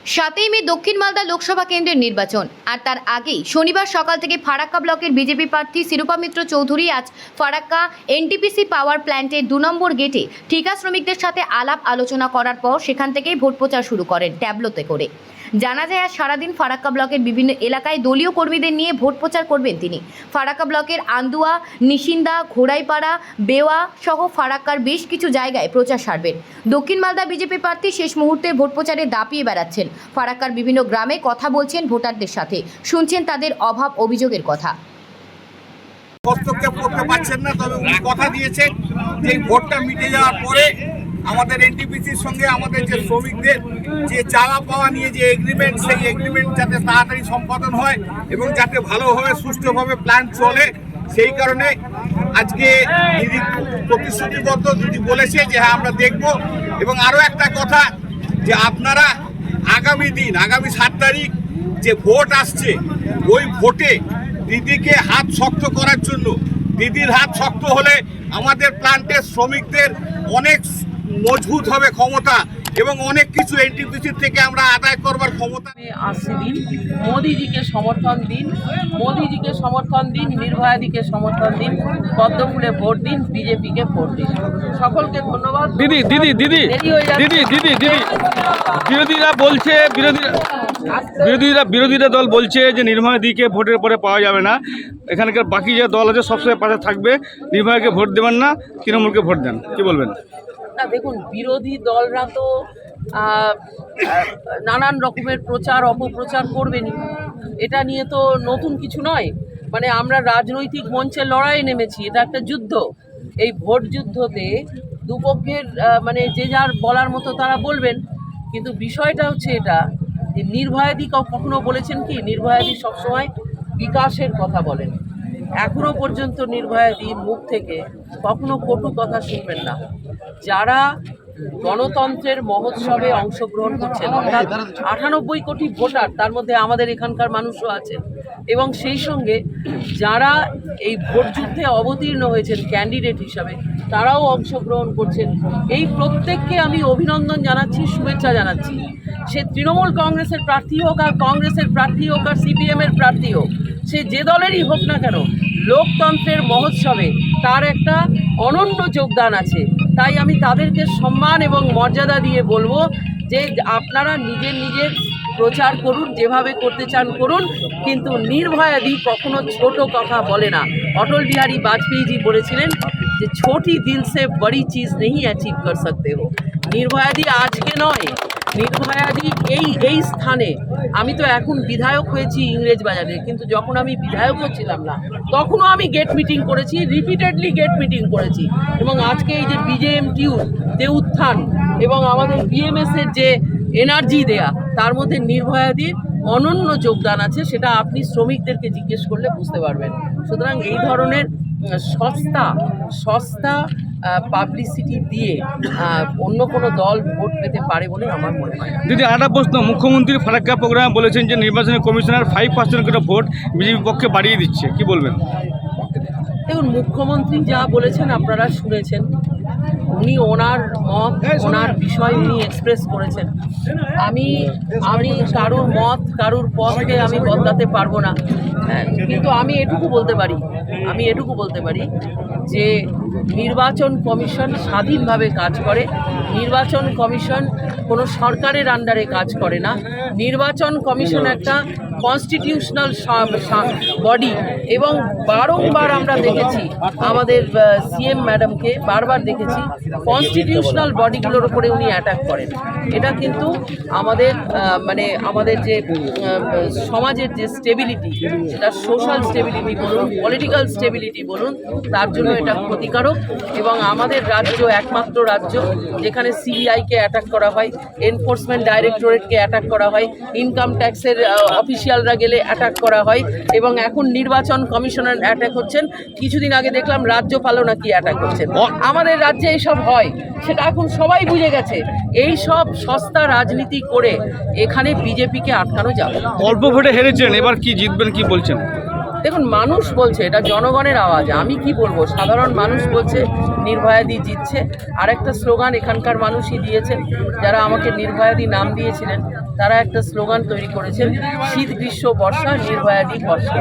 7ই মে দক্ষিণ মালদা লোকসভা কেন্দ্রের নির্বাচন আর তার আগেই শনিবার সকাল থেকে ফারাক্কা ব্লকের বিজেপি প্রার্থী শিরূপা মিত্র চৌধুরী আজ ফারাক্কা এনটিপিসি পাওয়ার প্ল্যান্টের 2 নম্বর গেটে ঠিকা শ্রমিকদের সাথে আলাপ আলোচনা করার পর সেখান থেকেই ভোট প্রচার শুরু করেন ট্যাবলোতে করে। জানা যায় আজ সারাদিন ফারাক্কা ব্লকের বিভিন্ন এলাকায় দলীয় কর্মীদের নিয়ে ভোট প্রচার করবেন তিনি। ফারাক্কা ব্লকের আন্দুয়া, নিশিন্দা, ঘোড়াইপাড়া, বেওয়া সহ ফারাক্কার বেশ কিছু জায়গায় প্রচার সারবেন। দক্ষিণ মালদা বিজেপি প্রার্থী শেষ মুহূর্তে ভোট প্রচারে দাপিয়ে বেড়াচ্ছেন। ফারাক্কার বিভিন্ন গ্রামে কথা বলছেন ভোটারদের সাথে, শুনছেন তাদের অভাব অভিযোগের কথা। হস্তক্ষেপ করতে পারছেন না, তবে উনি কথা দিয়েছেন যে ভোটটা মিটে যাওয়ার পরে আমাদের এনটিপিসির সঙ্গে আমাদের যে শ্রমিকদের যে চাওয়া পাওয়া নিয়ে যে এগ্রিমেন্ট, সেই এগ্রিমেন্ট যাতে তাড়াতাড়ি সম্পাদন হয় এবং যাতে ভালোভাবে সুষ্ঠুভাবে প্ল্যান চলে, সেই কারণে আজকে দিদি প্রতিশ্রুতিবদ্ধ, দিদি বলেছে যে হ্যাঁ আমরা দেখব। এবং আরও একটা কথা যে আপনারা আগামী 7 তারিখ যে ভোট আসছে, ওই ভোটে দিদিকে হাত শক্ত করার জন্য, দিদির হাত শক্ত হলে আমাদের প্ল্যান্টের শ্রমিকদের অনেক মজবুত হবে ক্ষমতা এবং অনেক কিছু এনটিপিসির থেকে আমরা আদায় করবার ক্ষমতা। আসছে দিন, মোদিজিকে সমর্থন দিন, মোদিজিকে সমর্থন দিন, নির্ভয়াদিকে সমর্থন দিন, পদ্মফুলে ভোট দিন, বিজেপিকে ভোট দিন। সকলকে ধন্যবাদ। দিদি দিদি দিদি দিদি দিদি দিদি বিরোধীরা বলছে, বিরোধীরা দল বলছে যে নির্ভয়াদিকে ভোটের পরে পাওয়া যাবে না, এখানকার বাকি যে দল আছে সবসময় পাশে থাকবে, নির্ভয়াকে ভোট দেবেন না, তৃণমূলকে ভোট দেন, কি বলবেন? না দেখুন, বিরোধী দলরা তো নানান রকমের প্রচার অপপ্রচার করবেনই, এটা নিয়ে তো নতুন কিছু নয়। মানে আমরা রাজনৈতিক মঞ্চে লড়াই নেমেছি, এটা একটা যুদ্ধ। এই ভোট যুদ্ধতে দুপক্ষের মানে যে যার বলার মতো তারা বলবেন, কিন্তু বিষয়টা হচ্ছে এটা যে নির্ভয়াদি কখনো বলেছেন কি? নির্ভয়াদি সবসময় বিকাশের কথা বলেন। এখনো পর্যন্ত নির্ভয়াদি মুখ থেকে কখনো কটু কথা শুনবেন না। যারা গণতন্ত্রের মহোৎসবে অংশগ্রহণ করছেন, অর্থাৎ 98 কোটি ভোটার, তার মধ্যে আমাদের এখানকার মানুষও আছেন, এবং সেই সঙ্গে যারা এই ভোট যুদ্ধে অবতীর্ণ হয়েছেন ক্যান্ডিডেট হিসাবে, তারাও অংশগ্রহণ করছেন। এই প্রত্যেককে আমি অভিনন্দন জানাচ্ছি, শুভেচ্ছা জানাচ্ছি। সে তৃণমূল কংগ্রেসের প্রার্থী হোক, আর কংগ্রেসের প্রার্থী হোক, আর সিপিএমের প্রার্থী হোক, সে যে দলেরই হোক না কেন, লোকতন্ত্রের মহোৎসবে তার একটা অনন্য যোগদান আছে। তাই আমি তাদেরকে সম্মান এবং মর্যাদা দিয়ে বলবো যে আপনারা নিজের প্রচার করুন, যেভাবে করতে চান করুন, কিন্তু নির্ভয়াদি কখনো ছোট কথা বলে না। অটল বিহারী বাজপেয়ীজি বলেছিলেন যে ছোটি দিল সে বড়ি চিজ নেই অ্যাচিভ কর সকতে হো। নির্ভয়াদি আজকে নয়, নির্ভয়াদি এই স্থানে, আমি তো এখন বিধায়ক হয়েছি ইংরেজ বাজারে, কিন্তু যখন আমি বিধায়কও ছিলাম না তখনও আমি গেট মিটিং করেছি, রিপিটেডলি গেট মিটিং করেছি। এবং আজকে এই যে বিজেএমটিউ যে উত্থান এবং আমাদের বিএমএসের যে এনার্জি দেয়া, তার মধ্যে নির্ভয়াদির অনন্য যোগদান আছে, সেটা আপনি শ্রমিকদেরকে জিজ্ঞেস করলে বুঝতে পারবেন। সুতরাং এই ধরনের সস্তা পাবলিসিটি দিয়ে অন্য কোনো দল ভোট পেতে পারে বলে আমার মনে হয়। দিদি আরেকটা প্রশ্ন, মুখ্যমন্ত্রী ফারাক্কা প্রোগ্রামে বলেছেন যে নির্বাচনী কমিশনার 5% করে ভোট বিজেপি পক্ষে বাড়িয়ে দিচ্ছে, কি বলবেন? দেখুন, মুখ্যমন্ত্রী যা বলেছেন আপনারা শুনেছেন, উনি ওনার মত, ওনার বিষয় উনি এক্সপ্রেস করেছেন। আমি কারুর মত, কারুর পথকে আমি বদলাতে পারবো না, কিন্তু আমি এটুকু বলতে পারি যে নির্বাচন কমিশন স্বাধীনভাবে কাজ করে। নির্বাচন কমিশন কোনো সরকারের আন্ডারে কাজ করে না। নির্বাচন কমিশন একটা কনস্টিটিউশনাল বডি, এবং বারংবার আমরা দেখেছি, আমাদের সিএম ম্যাডামকে বারবার দেখেছি কনস্টিটিউশনাল বডিগুলোর উপরে উনি অ্যাটাক করেন। এটা কিন্তু আমাদের যে সমাজের যে স্টেবিলিটি, সেটা সোশ্যাল স্টেবিলিটি বলুন, পলিটিক্যাল স্টেবিলিটি বলুন, তার জন্য এটা ক্ষতিকারক। এবং আমাদের রাজ্য একমাত্র রাজ্য যেখানে সিবিআইকে অ্যাটাক করা হয়, এনফোর্সমেন্ট ডাইরেক্টরেটকে অ্যাটাক করা হয়, ইনকাম ট্যাক্সের অফিসিয়ালরা গেলে অ্যাটাক করা হয়, এবং এখন নির্বাচন কমিশনার অ্যাটাক হচ্ছেন। কিছুদিন আগে দেখলাম রাজ্যপালও নাকি অ্যাটাক করছেন। আমাদের রাজ্যে এইসব হয়, সেটা এখন সবাই বুঝে গেছে। এই সব সস্তা রাজনীতি করে এখানে বিজেপিকে আটকানো যাবে না। অল্প ভোটে হেরেছেন, এবার কি জিতবেন, কি বলছেন? দেখুন, মানুষ বলছে, এটা জনগণের আওয়াজ, আমি কি বলবো। সাধারণ মানুষ বলছে নির্ভয়াদি জিতছে। আরেকটা স্লোগান এখানকার মানুষই দিয়েছেন, যারা আমাকে নির্ভয়াদি নাম দিয়েছিলেন, তারা একটা স্লোগান তৈরি করেছেন, শীত গ্রীষ্ম বর্ষা নির্ভয়াদি ভরসা।